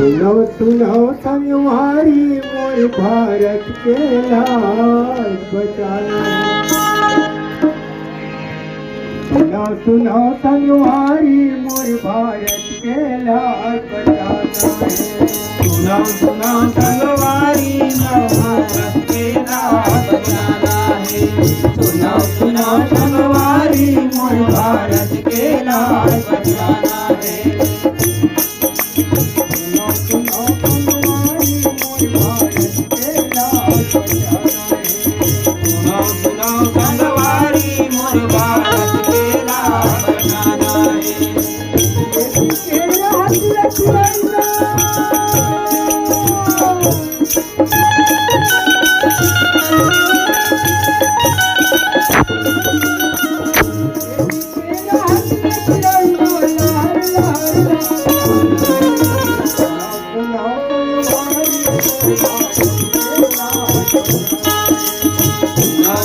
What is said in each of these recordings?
सुनो सुनो संगवारी मोर भारत के लाल बचाना। सुनो सुनो संगवारी मोर भारत के लाल बचाना है। सुनो सुनो संगवारी मोर भारत के लाल बचाना है। सुनो सुनो संगवारी मोर भारत के लाल बचाना है। सुनो सुनो संगवारी मोर भारत के लाल बचाना है। सुनो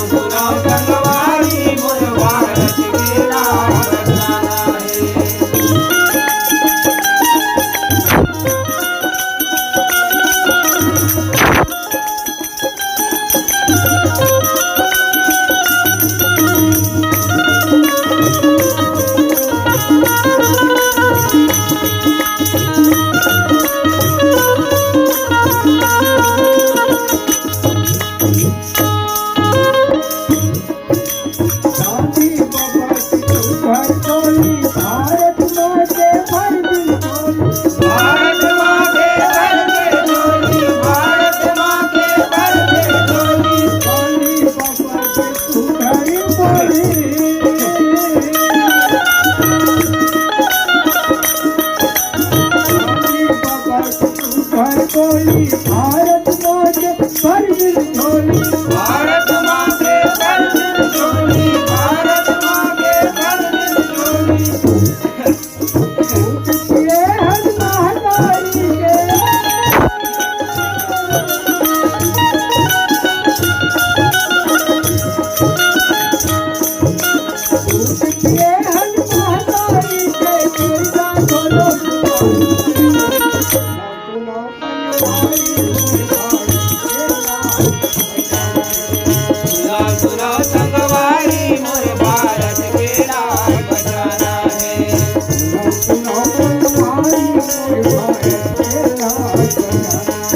सुनो संगवारी मोर भारत के लाल बचाना है। भारत माँ के भर दे झोली, भारत माँ के भर दे झोली। भारत माँ के पर दिल झोली, भारत माँ के भर दे झोली, भारत माँ के भर दे झोली। ये हर महातारी के ये हर महातारी के कोयला खोलो। सुनो सुनो संगवारी मोर भारत के लाल बचाना है। सुनो सुनो संगवारी मोर भारत के लाल बचाना है।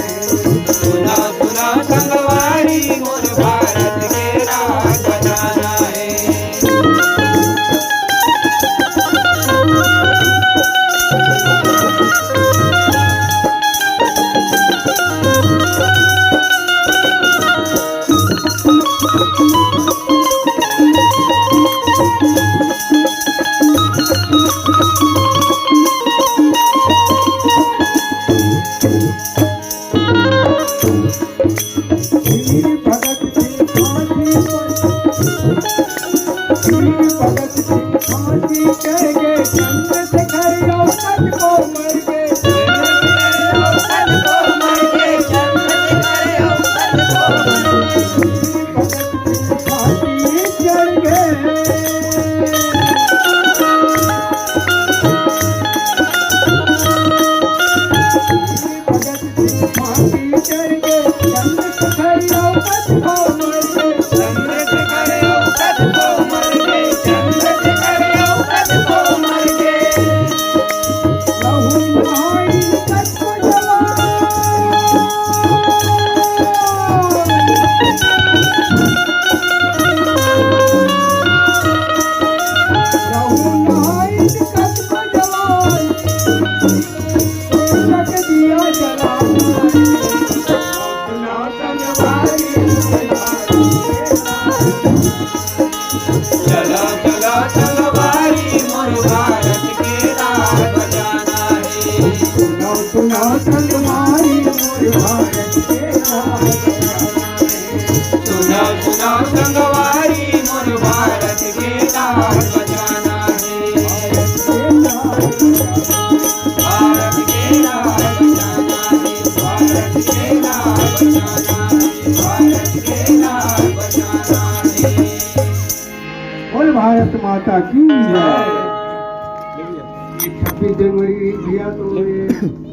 चलो चलो संगवारी मोर भारत के लाल बचाना है। सुनो सुनो संगवारी मोर भारत के लाल बचाना है। सुनो सुनो संगवारी मोर भारत के लाल बचाना है। भारत के लाल बचाना है। भारत के लाल बचाना है। भारत के लाल बचाना है। बोल भारत माता की जय। 26 जनवरी दिया तो